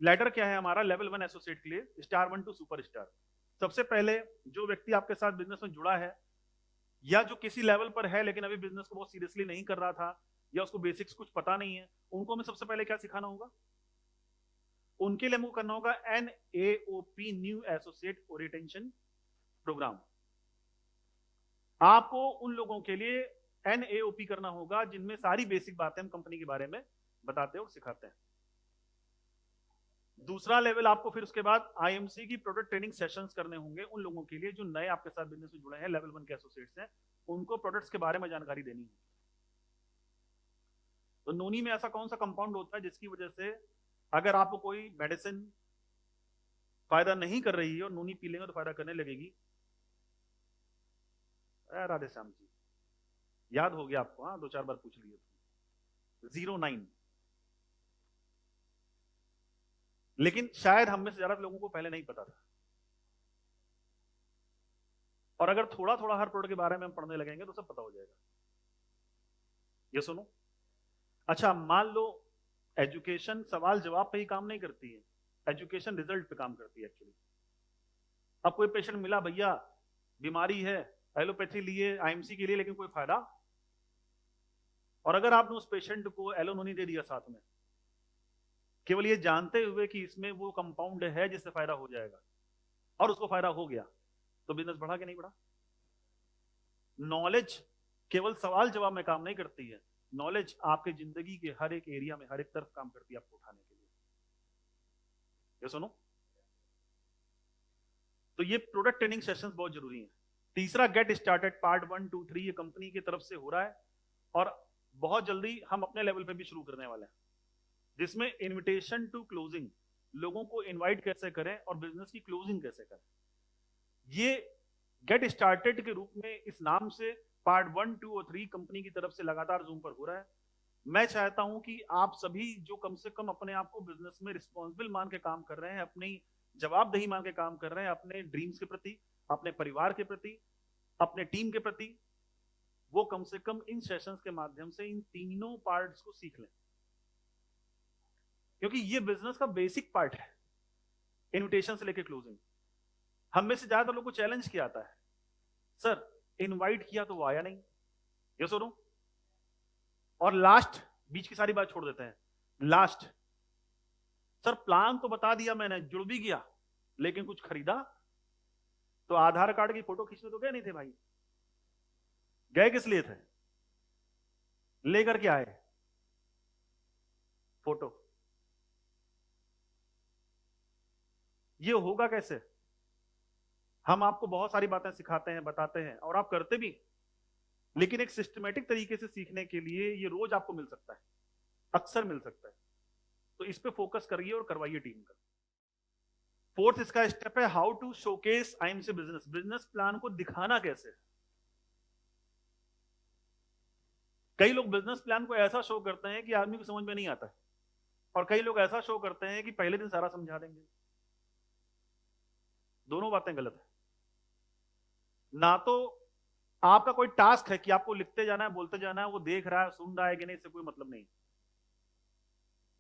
Ladder क्या है हमारा लेवल 1 एसोसिएट के लिए, स्टार 1 टू सुपर स्टार। सबसे पहले जो व्यक्ति आपके साथ बिजनेस में जुड़ा है या जो किसी लेवल पर है लेकिन अभी बिजनेस को बहुत सीरियसली नहीं कर रहा था या उसको बेसिक्स कुछ पता नहीं है, उनको हमें सबसे पहले क्या सिखाना होगा? उनके लिए हमको करना होगा NAOP, new associate orientation program. आपको उन लोगों के लिए NAOP करना होगा जिनमें सारी बेसिक बातें हम कंपनी के बारे में बताते हैं और सिखाते हैं। दूसरा लेवल आपको फिर उसके बाद IMC की प्रोडक्ट ट्रेनिंग सेशंस करने होंगे उन लोगों के लिए जो नए आपके साथ बिजनेस में जुड़े हैं, लेवल 1 के एसोसिएट्स हैं, उनको प्रोडक्ट्स के बारे में जानकारी देनी है। तो नोनी में ऐसा कौन सा कंपाउंड होता है जिसकी वजह से अगर आपको कोई मेडिसिन फायदा नहीं कर रही है और नोनी पी लेंगे तो फायदा करने लगेगी? राधे श्याम जी, याद हो गया आपको? हाँ, 2-4 बार पूछ लिए। 09। लेकिन शायद हम में से ज्यादा लोगों को पहले नहीं पता था, और अगर थोड़ा थोड़ा हर प्रोडक्ट के बारे में हम पढ़ने लगेंगे तो सब पता हो जाएगा। ये सुनो, अच्छा मान लो एजुकेशन सवाल जवाब पे ही काम नहीं करती है, एजुकेशन रिजल्ट पे काम करती है एक्चुअली। अब कोई पेशेंट मिला, भैया बीमारी है, एलोपैथी लिए, IMC के लिए, लेकिन कोई फायदा, और अगर आपने उस पेशेंट को एलोनोनी दे दिया साथ में, केवल ये जानते हुए कि इसमें वो कंपाउंड है जिससे फायदा हो जाएगा, और उसको फायदा हो गया, तो बिजनेस बढ़ा कि नहीं बढ़ा? नॉलेज केवल सवाल जवाब में काम नहीं करती है, नॉलेज आपके जिंदगी के हर एक एरिया में, हर एक तरफ काम करती है आपको उठाने के लिए। ये सुनो, तो ये प्रोडक्ट ट्रेनिंग सेशंस बहुत जरूरी हैं। तीसरा गेट स्टार्टेड पार्ट 1, 2, 3 ये कंपनी की तरफ से हो रहा है, और बहुत जल्दी हम अपने लेवल पे भी शुरू करने वाले हैं, जिसमें इनविटेशन टू क्लोजिंग, लोगों को इनवाइट कैसे करें और बिजनेस की क्लोजिंग कैसे करें। ये गेट स्टार्टेड के रूप में इस नाम से पार्ट 1, 2 और 3 कंपनी की तरफ से लगातार जूम पर हो रहा है। मैं चाहता हूं कि आप सभी जो कम से कम अपने आप को बिजनेस में रिस्पॉन्सिबल मान के काम कर रहे हैं, अपनी जवाबदेही मान के काम कर रहे हैं, अपने ड्रीम्स के प्रति, अपने परिवार के प्रति, अपने टीम के प्रति, वो कम से कम इन सेशंस के माध्यम से इन तीनों पार्ट्स को सीख लें, क्योंकि ये बिजनेस का बेसिक पार्ट है, इनविटेशन से लेकर क्लोजिंग। हम में से ज्यादातर लोग को चैलेंज किया आता है, सर इनवाइट किया तो वो आया नहीं, ये सुनो, और लास्ट बीच की सारी बात छोड़ देते हैं, लास्ट सर प्लान तो बता दिया मैंने, जुड़ भी गया, लेकिन कुछ खरीदा? तो आधार कार्ड की फोटो खींचने तो गए नहीं थे भाई, गए किस लिए थे? लेकर के आए फोटो। ये होगा कैसे? हम आपको बहुत सारी बातें सिखाते हैं, बताते हैं, और आप करते भी, लेकिन एक सिस्टमेटिक तरीके से सीखने के लिए ये रोज आपको मिल सकता है, अक्सर मिल सकता है, तो इस पे फोकस करिए और करवाइए टीम का। फोर्थ इसका स्टेप है how to showcase IMC business, business plan को दिखाना कैसे। कई लोग बिजनेस प्लान को ऐसा शो करते हैं कि आदमी को समझ में नहीं आता है, और कई लोग ऐसा शो करते हैं कि पहले दिन सारा समझा देंगे। दोनों बातें गलत है। ना तो आपका कोई टास्क है कि आपको लिखते जाना है, बोलते जाना है, वो देख रहा है, सुन रहा है कि नहीं, इससे कोई मतलब नहीं।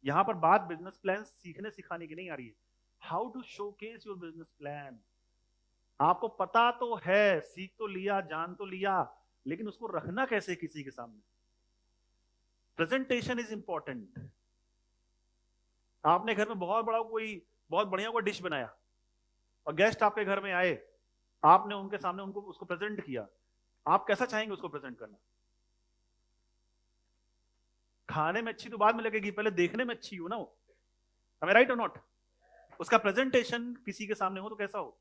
यहां पर बात बिजनेस प्लान सीखने सिखाने की नहीं आ रही है, how to showcase your business plan. आपको पता तो है, सीख तो लिया, जान तो लिया, लेकिन उसको रखना कैसे किसी के सामने? Presentation is important. आपने घर में बहुत बढ़िया कोई डिश बनाया और गेस्ट आपके घर में आए, आपने उनके सामने उनको उसको प्रेजेंट किया, आप कैसा चाहेंगे उसको प्रेजेंट करना? खाने में अच्छी तो बाद में लगेगी, पहले देखने में अच्छी हो ना वो, am I right or not? उसका प्रेजेंटेशन किसी के सामने हो तो कैसा हो?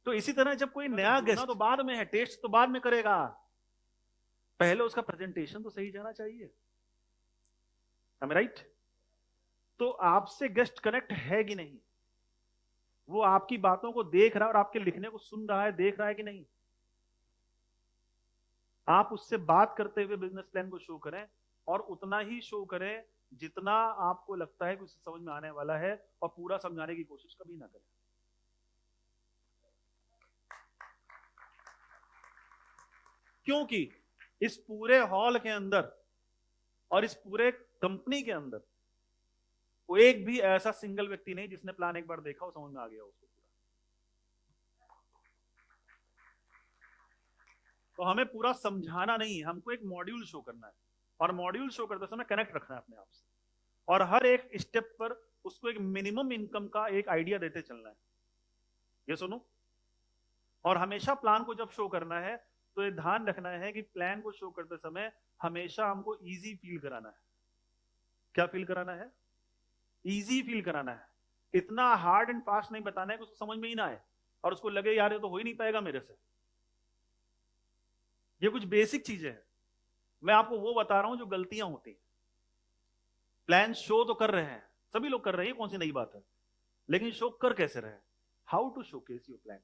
तो इसी तरह जब कोई नया गेस्ट तो बाद में है, टेस्ट तो बाद में करेगा, पहले उसका प्रेजेंटेशन तो सही जाना चाहिए, am I right? तो आपसे गेस्ट कनेक्ट है कि नहीं, वो आपकी बातों को देख रहा है और आपके लिखने को सुन रहा है, देख रहा है कि नहीं? आप उससे बात करते हुए बिजनेस प्लान को शो करें, और उतना ही शो करें जितना आपको लगता है कि उसे समझ में आने वाला है, और पूरा समझाने की कोशिश कभी ना करें। क्योंकि इस पूरे हॉल के अंदर और इस पूरे कंपनी के अंदर वो एक भी ऐसा सिंगल व्यक्ति नहीं जिसने प्लान एक बार देखा हो समझ में आ गया उसको पूरा। तो हमें पूरा समझाना नहीं है, हमको एक मॉड्यूल शो करना है, और मॉड्यूल शो करते समय कनेक्ट रखना है अपने आप से, और हर एक स्टेप पर उसको एक मिनिमम इनकम का एक आइडिया देते चलना है। ये सुनो, और हमेशा प्लान को जब शो करना है तो ये ध्यान रखना है कि प्लान को शो करते समय हमेशा हमको इजी फील कराना है। क्या फील कराना है? इजी फील कराना है। इतना हार्ड एंड फास्ट नहीं बताना है कि उसको समझ में ही ना आए और उसको लगे यार ये तो हो ही नहीं पाएगा मेरे से। ये कुछ बेसिक चीजें हैं, मैं आपको वो बता रहा हूं जो गलतियां होती हैं। प्लान शो तो कर रहे हैं, सभी लोग कर रहे हैं, कौन सी नई बात है, लेकिन शो कर कैसे रहे? How to showcase your plan.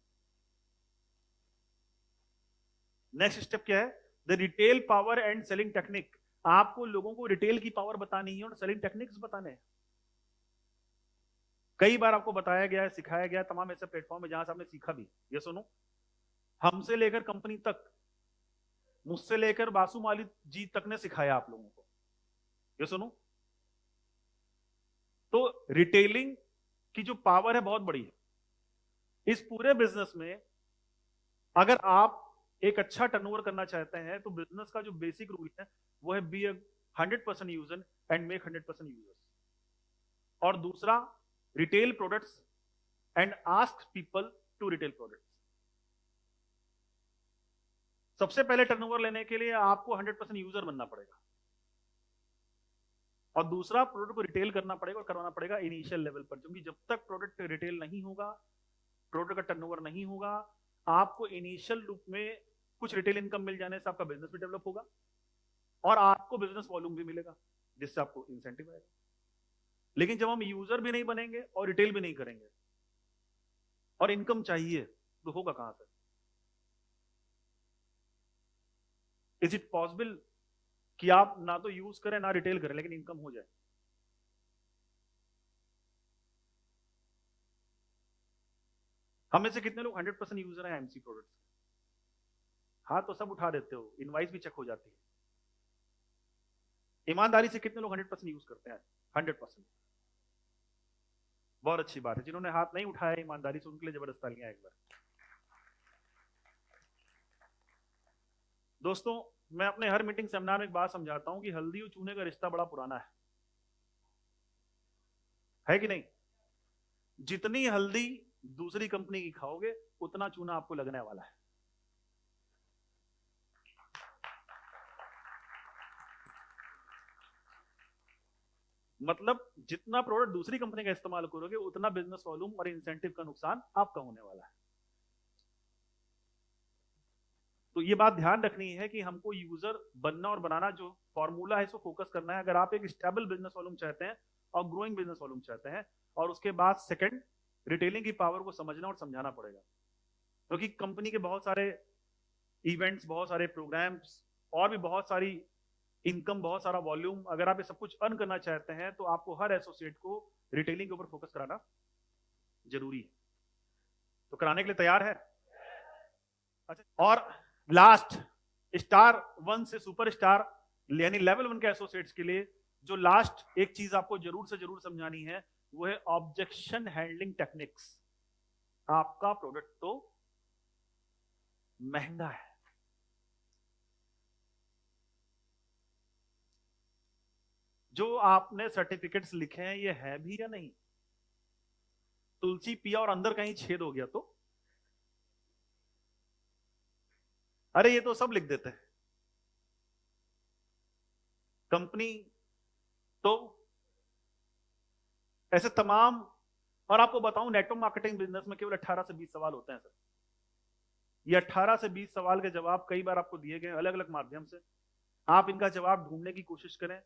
Next step क्या है? The retail power and selling technique. आपको लोगों को रिटेल की पावर बतानी है और सेलिंग टेक्निक्स बताने हैं। कई बार आपको बताया गया है, सिखाया गया है, तमाम ऐसे प्लेटफॉर्म है जहां से आपने सीखा भी। ये सुनो, हमसे लेकर कंपनी तक, मुझसे लेकर बासु माली जी तक ने सिखाया आप लोगों को। ये सुनो, तो रिटेलिंग की जो पावर है बहुत बड़ी है इस पूरे बिजनेस में। अगर आप एक अच्छा टर्नओवर करना चाहते हैं तो बिजनेस का जो बेसिक रूल है वो है be 100% user and make 100% users. और दूसरा, retail products and ask people to retail products. सबसे पहले टर्नओवर लेने के लिए आपको 100% यूजर बनना पड़ेगा, और दूसरा प्रोडक्ट को रिटेल करना पड़ेगा और करवाना पड़ेगा इनिशियल लेवल पर, क्योंकि जब तक प्रोडक्ट रिटेल नहीं होगा, प्रोडक्ट का टर्नओवर नहीं होगा, आपको इनिशियल रूप में कुछ रिटेल इनकम मिल जाने से आपका बिजनेस भी डेवलप होगा और आपको बिजनेस वॉल्यूम भी मिलेगा जिससे आपको इंसेंटिव आएगा। लेकिन जब हम यूजर भी नहीं बनेंगे और रिटेल भी नहीं करेंगे और इनकम चाहिए तो होगा कहां से? इज इट पॉसिबल कि आप ना तो यूज करें ना रिटेल करें लेकिन इनकम हो जाए? हमें से कितने लोग 100% यूजर हैं एमसी प्रोडक्ट्स? हाँ तो सब उठा देते हो, इनवाइस भी चेक हो जाती है। ईमानदारी से कितने लोग 100% यूज करते हैं? 100%। बहुत अच्छी बात है। जिन्होंने हाथ नहीं उठाया ईमानदारी से उनके लिए जबरदस्त तालियां एक बार। दोस्तों, मैं अपने हर मीटिंग सेमिनार में एक बात समझाता हूं कि हल्दी और चूने का रिश्ता बड़ा पुराना है कि नहीं? जितनी हल्दी दूसरी कंपनी की खाओगे उतना चूना आपको लगने वाला है। मतलब जितना प्रोडक्ट दूसरी कंपनी का इस्तेमाल करोगे उतना बिजनेस वॉल्यूम और इंसेंटिव का नुकसान आपका होने वाला है। तो ये बात ध्यान रखनी है कि हमको यूजर बनना और बनाना जो फॉर्मूला है इसको फोकस करना है। अगर आप एक स्टेबल बिजनेस वॉल्यूम चाहते हैं और ग्रोइंग बिजनेस वॉल्यूम चाहते हैं, और उसके बाद सेकंड, रिटेलिंग की पावर को समझना और समझाना पड़ेगा, क्योंकि कंपनी के बहुत सारे इवेंट्स, बहुत सारे प्रोग्राम्स और भी बहुत सारी इनकम, बहुत सारा वॉल्यूम, अगर आप ये सब कुछ अर्न करना चाहते हैं तो आपको हर एसोसिएट को रिटेलिंग के ऊपर फोकस कराना जरूरी है। तो कराने के लिए तैयार है? अच्छा, और लास्ट, स्टार 1 से सुपर स्टार यानी लेवल 1 के एसोसिएट्स के लिए जो लास्ट एक चीज आपको जरूर से जरूर समझानी है वो है ऑब्जेक्शन हैंडलिंग टेक्निक्स। आपका प्रोडक्ट तो महंगा है, जो आपने सर्टिफिकेट्स लिखे हैं ये है भी या नहीं? तुलसी पिया और अंदर कहीं छेद हो गया तो अरे ये तो सब लिख देते हैं कंपनी तो। ऐसे तमाम, और आपको बताऊं नेटवर्क मार्केटिंग बिजनेस में केवल 18 से 20 सवाल होते हैं सर। ये 18 से 20 सवाल के जवाब कई बार आपको दिए गए अलग अलग माध्यम से, आप इनका जवाब ढूंढने की कोशिश करें।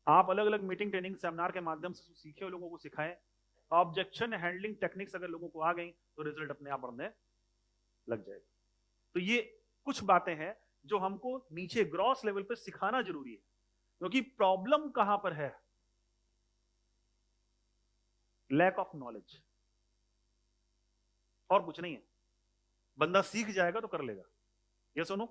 आप अलग अलग मीटिंग, ट्रेनिंग, सेमिनार के माध्यम से सीखे लोगों को सिखाएं। ऑब्जेक्शन हैंडलिंग टेक्निक्स अगर लोगों को आ गई तो रिजल्ट अपने आप बढ़ने लग जाएगा। तो ये कुछ बातें हैं जो हमको नीचे ग्रॉस लेवल पर सिखाना जरूरी है, क्योंकि प्रॉब्लम कहां पर है? लैक ऑफ नॉलेज, और कुछ नहीं है। बंदा सीख जाएगा तो कर लेगा। ये सुनो,